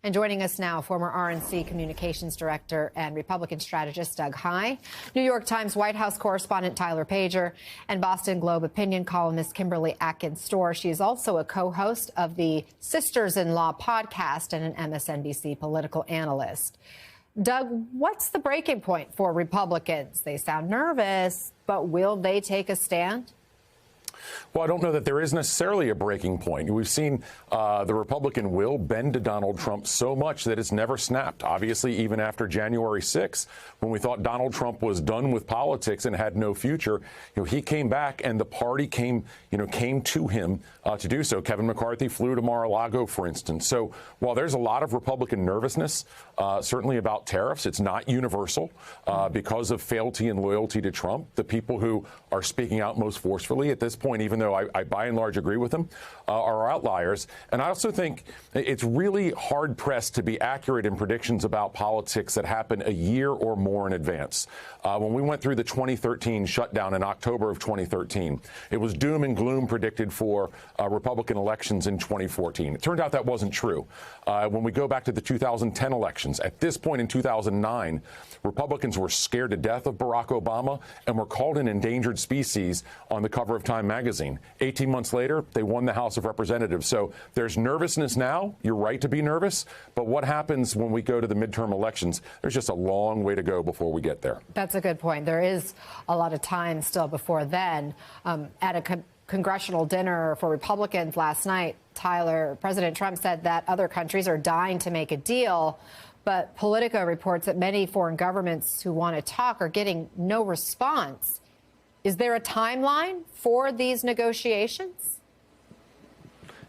And joining us now, former RNC communications director and Republican strategist Doug Heye, New York Times White House correspondent Tyler Pager, and Boston Globe opinion columnist Kimberly Atkins-Storr. She is also a co-host of the Sisters-in-Law podcast and an MSNBC political analyst. Doug, what's the breaking point for Republicans? They sound nervous, but will they take a stand? Well, I don't know that there is necessarily a breaking point. We've seen the Republican will bend to Donald Trump so much that it's never snapped. Obviously, even after January 6th, when we thought Donald Trump was done with politics and had no future, he came back and the party came to him to do so. Kevin McCarthy flew to Mar-a-Lago, for instance. So while there's a lot of Republican nervousness, certainly about tariffs, it's not universal because of fealty and loyalty to Trump. The people who are speaking out most forcefully at this point, even though I by and large agree with them, are outliers. And I also think it's really hard-pressed to be accurate in predictions about politics that happen a year or more in advance. When we went through the 2013 shutdown in October of 2013, it was doom and gloom predicted for Republican elections in 2014. It turned out that wasn't true. When we go back to the 2010 elections, at this point in 2009, Republicans were scared to death of Barack Obama and were called an endangered species on the cover of Time magazine. 18 months later, they won the House of Representatives. So there's nervousness now. You're right to be nervous. But what happens when we go to the midterm elections? There's just a long way to go before we get there. That's a good point. There is a lot of time still before then. At a congressional dinner for Republicans last night, President Trump said that other countries are dying to make a deal. But Politico reports that many foreign governments who want to talk are getting no response. Is there a timeline for these negotiations?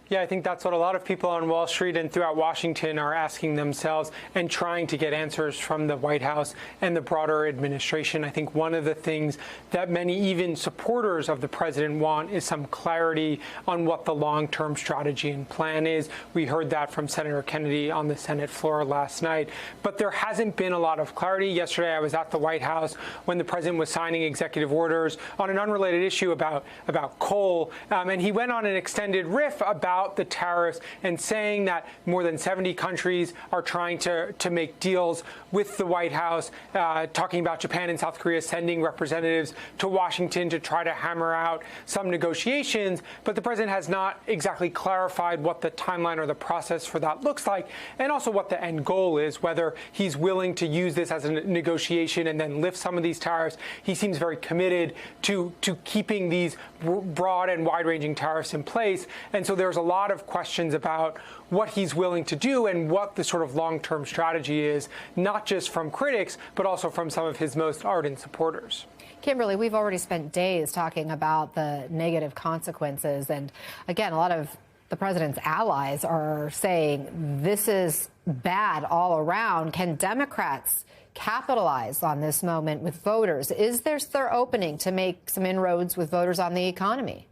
Yeah, I think that's what a lot of people on Wall Street and throughout Washington are asking themselves and trying to get answers from the White House and the broader administration. I think one of the things that many even supporters of the president want is some clarity on what the long-term strategy and plan is. We heard that from Senator Kennedy on the Senate floor last night. But there hasn't been a lot of clarity. Yesterday, I was at the White House when the president was signing executive orders on an unrelated issue about coal. And he went on an extended riff about the tariffs and saying that more than 70 countries are trying to make deals with the White House, talking about Japan and South Korea sending representatives to Washington to try to hammer out some negotiations. But the president has not exactly clarified what the timeline or the process for that looks like, and also what the end goal is, whether he's willing to use this as a negotiation and then lift some of these tariffs. He seems very committed to keeping these broad and wide-ranging tariffs in place. And so there's a lot of questions about what he's willing to do and what the sort of long-term strategy is, not just from critics, but also from some of his most ardent supporters. Kimberly, we've already spent days talking about the negative consequences. And again, a lot of the president's allies are saying this is bad all around. Can Democrats capitalize on this moment with voters? Is there opening to make some inroads with voters on the economy?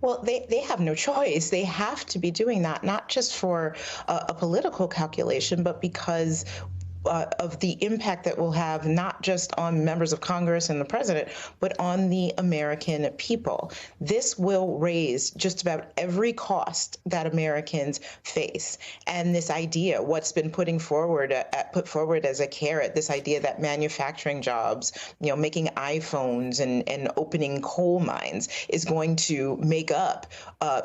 Well, they have no choice. They have to be doing that, not just for a political calculation, but because of the impact that will have not just on members of Congress and the president, but on the American people. This will raise just about every cost that Americans face. And this idea, what's been put forward as a carrot, this idea that manufacturing jobs, making iPhones and opening coal mines is going to make up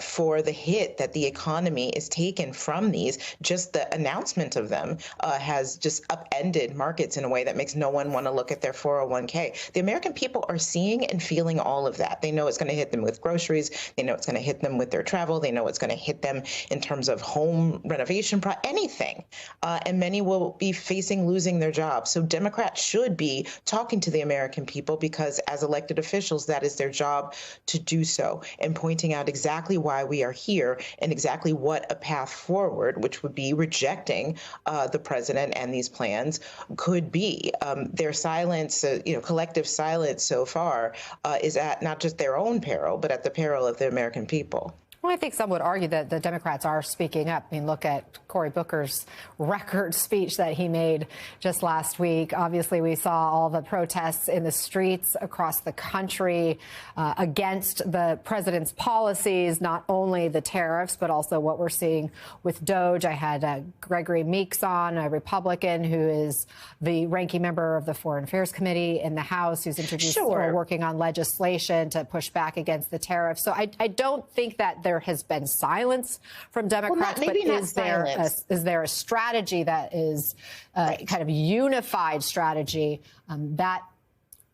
for the hit that the economy is taken from these. Just the announcement of them has just upended markets in a way that makes no one want to look at their 401k. The American people are seeing and feeling all of that. They know it's going to hit them with groceries. They know it's going to hit them with their travel. They know it's going to hit them in terms of home renovation, anything. And many will be facing losing their jobs. So Democrats should be talking to the American people because as elected officials, that is their job to do so, and pointing out exactly why we are here and exactly what a path forward, which would be rejecting the president and these plans, could be. Their silence, collective silence so far is at not just their own peril, but at the peril of the American people. Well, I think some would argue that the Democrats are speaking up. I mean, look at Cory Booker's record speech that he made just last week. Obviously, we saw all the protests in the streets across the country against the president's policies, not only the tariffs, but also what we're seeing with DOGE. I had Gregory Meeks on, a Republican who is the ranking member of the Foreign Affairs Committee in the House, who's introduced or working on legislation to push back against the tariffs. So I don't think that there has been silence from Democrats, but is there a strategy that is kind of unified strategy that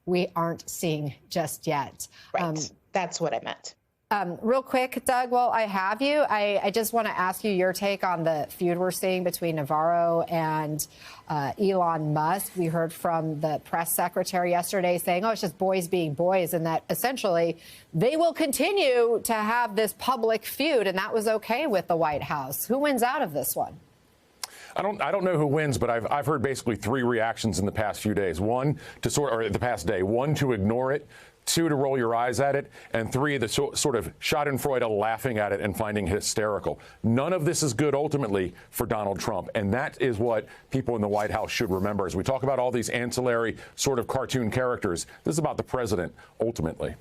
we aren't seeing just yet? Right. That's what I meant. Real quick, Doug, while I have you, I just want to ask you your take on the feud we're seeing between Navarro and Elon Musk. We heard from the press secretary yesterday saying, oh, it's just boys being boys, and that essentially they will continue to have this public feud, and that was okay with the White House. Who wins out of this one? I don't know who wins, but I've heard basically three reactions in the past few days. One, the past day. One, to ignore it. Two, to roll your eyes at it. And three, the sort of schadenfreude laughing at it and finding it hysterical. None of this is good ultimately for Donald Trump. And that is what people in the White House should remember. As we talk about all these ancillary sort of cartoon characters, this is about the president ultimately.